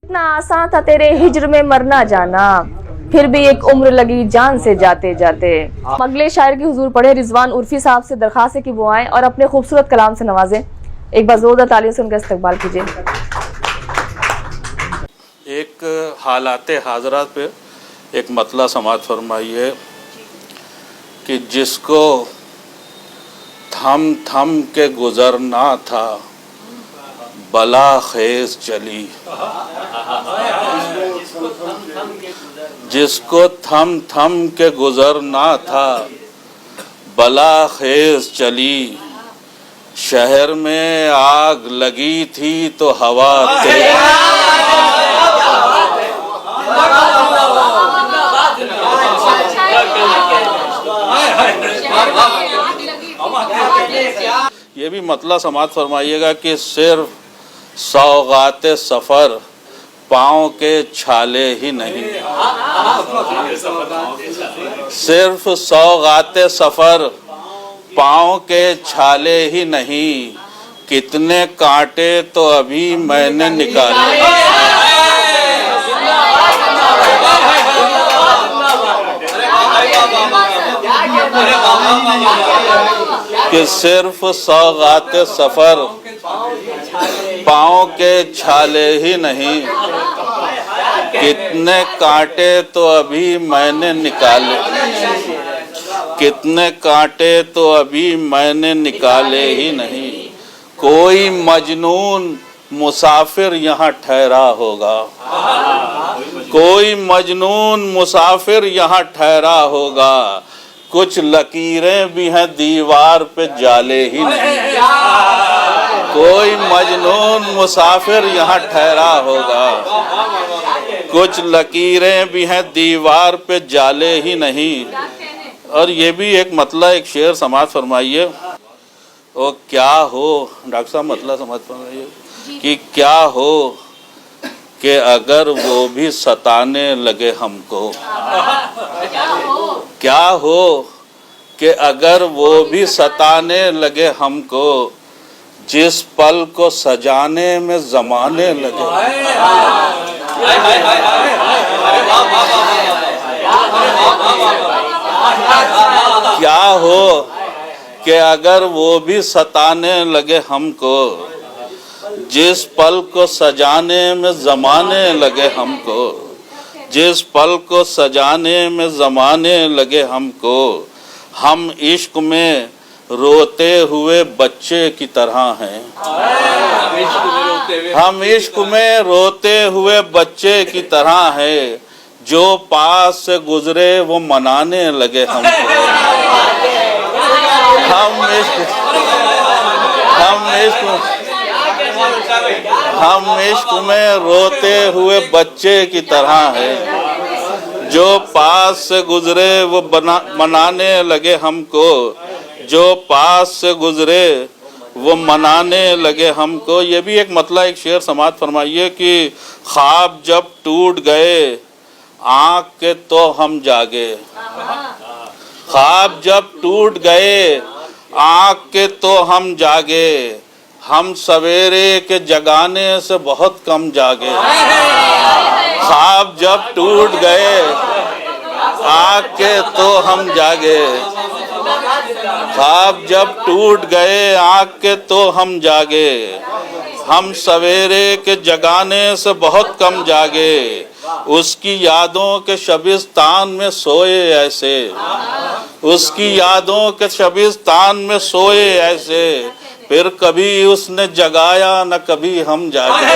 इतना आसान था तेरे हिज्र में मरना जाना, फिर भी एक उम्र लगी जान से जाते जाते। अगले शायर की हुजूर पढ़े रिजवान उर्फी साहब से दरखास्त है कि वो आए और अपने खूबसूरत कलाम से नवाजें। एक बार जोरदार तालियों से उनका इस्तकबाल कीजिए। एक हालाते हाजरात पे एक मतला समात फरमाइए कि जिसको थम थम के गुजरना था बला खेज चली, जिसको थम थम के गुजरना था बला खेज चली। शहर में आग लगी थी तो हवा ये भी मतला समात फरमाइएगा कि सिर्फ सौगाते सफ़र पाँव के छाले ही नहीं, सिर्फ सौगाते सफ़र पाँव के छाले ही नहीं, कितने कांटे तो अभी मैंने निकाले। कि सिर्फ सौगाते सफ़र पाँव के छाले ही नहीं, कितने कांटे तो अभी मैंने निकाले, कितने कांटे तो अभी मैंने निकाले ही नहीं। कोई मजनून मुसाफिर यहाँ ठहरा होगा, कोई मजनून मुसाफिर यहाँ ठहरा होगा, कुछ लकीरें भी हैं दीवार पे जाले ही नहीं। कोई मजनून मुसाफिर यहाँ ठहरा होगा, कुछ लकीरें भी हैं दीवार पे जाले ही नहीं। और ये भी एक मतला एक शेर समाज फरमाइए। ओ क्या हो डॉक्टर साहब, मतला समाज फरमाइए कि क्या हो कि अगर वो भी सताने लगे हमको, क्या हो कि अगर वो भी सताने लगे हमको, जिस पल को सजाने में जमाने लगे। क्या हो कि अगर वो भी सताने लगे हमको, जिस पल को सजाने में जमाने लगे हमको, जिस पल को सजाने में जमाने लगे हमको, हम इश्क में रोते हुए बच्चे की तरह हैं। हम इश्क में रोते हुए बच्चे की तरह हैं, जो पास से गुजरे वो मनाने लगे हमको। हम इश्क में रोते हुए बच्चे की तरह हैं, जो पास से गुजरे वो मनाने लगे हमको, जो पास से गुजरे वो मनाने लगे हमको। ये भी एक मतला एक शेर समात फरमाइए कि ख्वाब जब टूट गए आँख के तो हम जागे, ख्वाब जब टूट गए आँख के तो हम जागे, हम सवेरे के जगाने से बहुत कम जागे। ख्वाब जब टूट गए आँख के तो हम जागे, ख्वाब जब टूट गए आँख के तो हम जागे, हम सवेरे के जगाने से बहुत कम जागे। उसकी यादों के शबिस्तान में सोए ऐसे, उसकी यादों के शबिस्तान में सोए ऐसे, फिर कभी उसने जगाया न कभी हम जागे।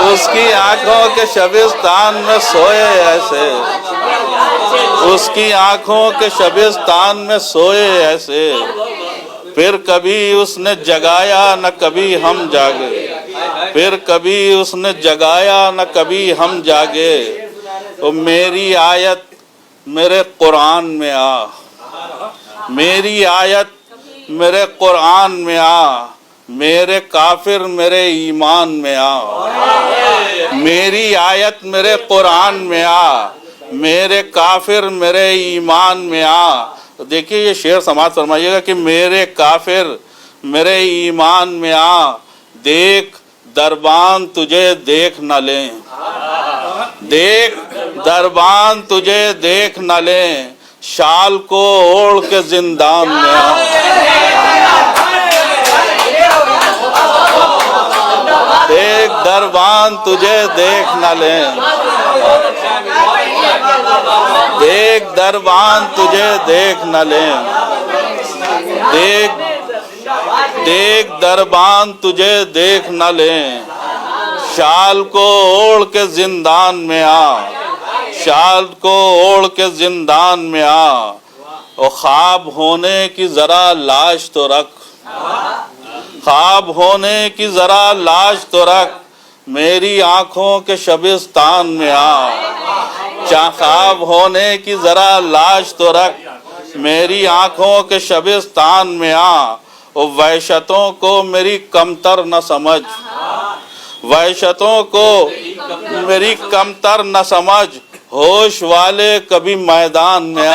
उसकी आंखों के शबिस्तान में सोए ऐसे, उसकी आंखों के शबिस्तान में सोए ऐसे, फिर कभी उसने जगाया न कभी हम जागे, फिर कभी उसने जगाया न कभी हम जागे। तो मेरी आयत मेरे कुरान में आ, मेरी आयत मेरे कुरान में आ, मेरे काफिर मेरे ईमान में आ, मेरी आयत मेरे कुरान में आ, मेरे काफिर मेरे ईमान में आ। तो देखिए ये शेर समाज फरमाइएगा कि मेरे काफिर मेरे ईमान में आ, देख दरबान तुझे देख न लें, देख दरबान तुझे देख न लें, शाल को ओढ़ के जिंदान में आ। देख दरबान तुझे देख न लें, देख दरबान तुझे देख न लें, देख दरबान तुझे देख न लें, शाल को ओढ़ के जिंदान में आ, शाल को ओढ़ के जिंदान में आ। और ख्वाब होने की जरा लाश तो रख, ख्वाब होने की जरा लाश तो रख, मेरी आंखों के शबिस्तान में आ। ख्वाब होने की जरा लाश तो रख, मेरी आंखों के शबिस्तान में आ। और वहशतों को मेरी कमतर न समझ, वहशतों को मेरी कमतर न समझ, होश वाले कभी मैदान में आ।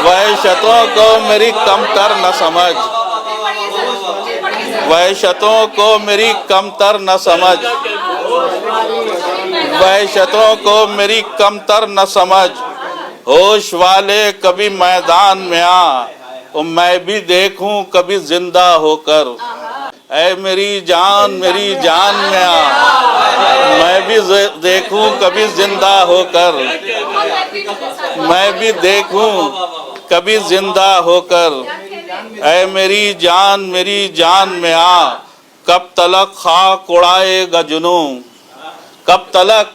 वहशतों को मेरी कमतर न समझ, वहशतों को मेरी कमतर न समझ, वहशतों को मेरी कमतर न समझ, होश वाले कभी मैदान में आ। और मैं भी देखूं कभी जिंदा होकर, ऐ मेरी जान में आ, मैं भी देखूं कभी जिंदा होकर, मैं भी देखूं कभी जिंदा होकर, ऐ मेरी जान में आ। कब तलक खाक उड़ाएगा जुनू, कब तलक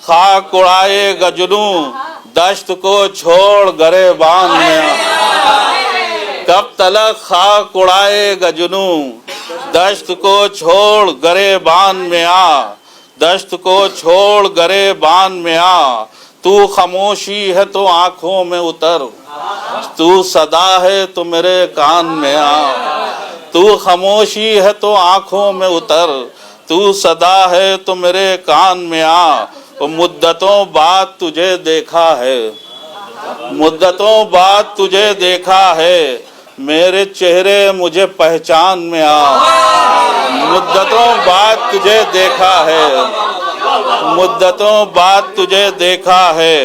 खाक उड़ाएगा जुनू, दश्त को छोड़ गरेबान में आ। कब तलक खाक उड़ाएगा जुनू, दश्त को छोड़ गरेबान में आ, दश्त को छोड़ गरेबान में आ। तू खामोशी है तो आंखों में उतर, तू सदा है तो मेरे कान में आ। तू खामोशी है तो आंखों में उतर, तू सदा है तो मेरे कान में आ। और मुद्दतों बाद तुझे देखा है, मुद्दतों बाद तुझे देखा है, मेरे चेहरे मुझे पहचान में आ। मुद्दतों बाद तुझे देखा है, मुद्दतों बाद तुझे देखा है,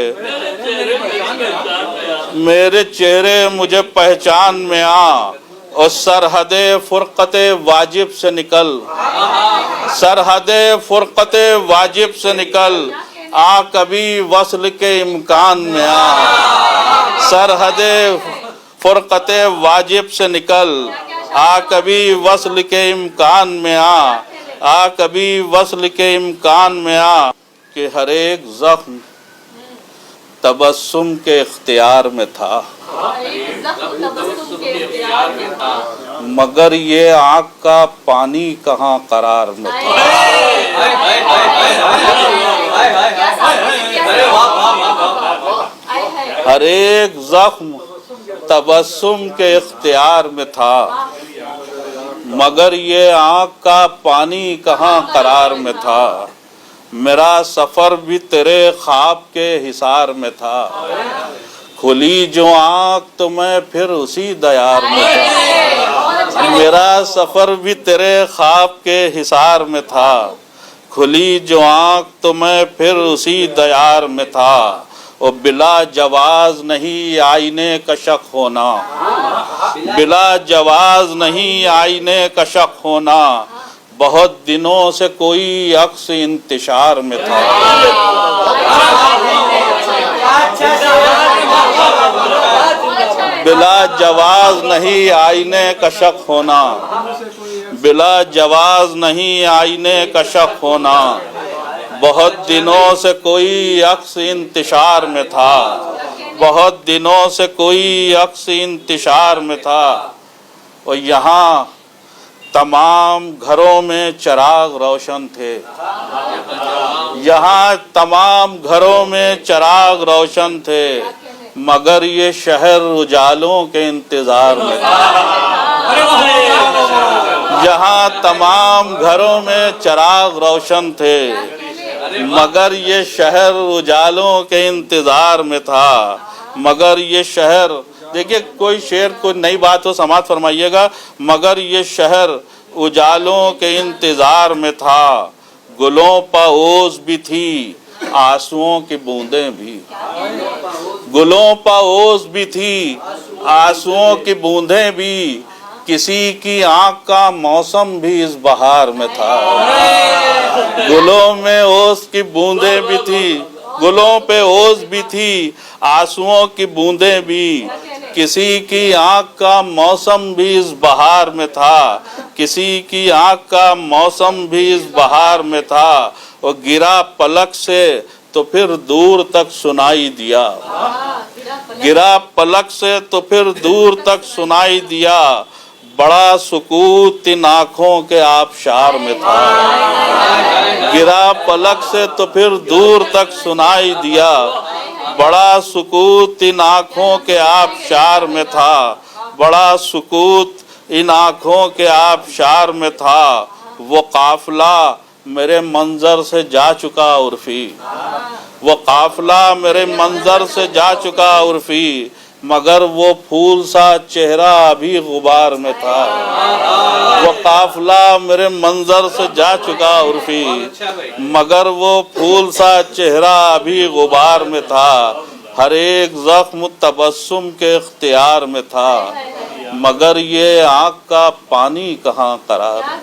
मेरे चेहरे मुझे पहचान में आ। और सरहदे फुरकते वाजिब से निकल, सरहदे फुरकते वाजिब से निकल, आ कभी वस्ल के इम्कान में आ। सरहदे फुरकते वाजिब से निकल, आ कभी वस्ल के इम्कान में आ कभी वस्ल के इम्कान में आ। कि हर एक जख्म तबस्सुम के इख्तियार में था, मगर ये आँख का पानी कहाँ करार में था। हर एक जख्म तबस्सुम के इख्तियार में था, मगर ये आँख का पानी कहाँ करार में था। मेरा सफर भी तेरे ख्वाब के हिसार में था, खुली जो आँख तो मैं फिर उसी दयार में था। मेरा सफर भी तेरे ख्वाब के हिसार में था, खुली जो आँख तो मैं फिर उसी दयार में था। और बिला जवाज नहीं आईने का शक होना, बिला जवाज नहीं आईने का शक होना, बहुत दिनों से कोई अक्स इंतशार में था। बिला जवाज नहीं आईने का शक होना, बिला जवाज नहीं आईने का शक होना, बहुत दिनों से कोई अक्स इंतशार में था, बहुत दिनों से कोई अक्स इंतशार में था। और यहाँ तमाम घरों में चिराग रोशन थे, यहाँ तमाम घरों में चिराग रोशन थे, मगर ये शहर उजालों के इंतजार में था। जहाँ तमाम घरों में चिराग रोशन थे, मगर ये शहर उजालों के इंतजार में था। मगर ये शहर, देखिए कोई शेर कोई नई बात हो समाप्त फरमाइएगा। मगर ये शहर उजालों के इंतजार में था, गुलों पर ओस भी थी, आंसुओं की बूंदें भी। गुलों पर ओस भी थी, आंसुओं की बूंदें भी, किसी की आंख का मौसम भी इस बहार में था। गुलों में ओस की बूंदें भी थी, गुलों पे ओस भी थी, आंसुओं की बूंदें भी, किसी की आंख का मौसम भी इस बहार में था। किसी की आंख का मौसम भी इस बहार में था। वो गिरा पलक से तो फिर दूर तक सुनाई दिया, गिरा पलक से तो फिर दूर तक सुनाई दिया, बड़ा सुकूत इन आँखों के आबशार में था। गिरा पलक से तो फिर दूर तक सुनाई दिया, बड़ा सुकूत इन आँखों के आबशार में था। बड़ा सुकूत इन आँखों के आबशार में था। वो काफिला मेरे मंजर से जा चुका उर्फी, वो काफिला मेरे मंजर से जा चुका उर्फी, मगर वो फूल सा चेहरा अभी गुबार में था। वो काफिला मेरे मंजर से जा चुका उर्फी, मगर वो फूल सा चेहरा अभी गुबार में था। हर एक जख्म तबस्सुम के इख्तियार में था, मगर ये आँख का पानी कहाँ करार है।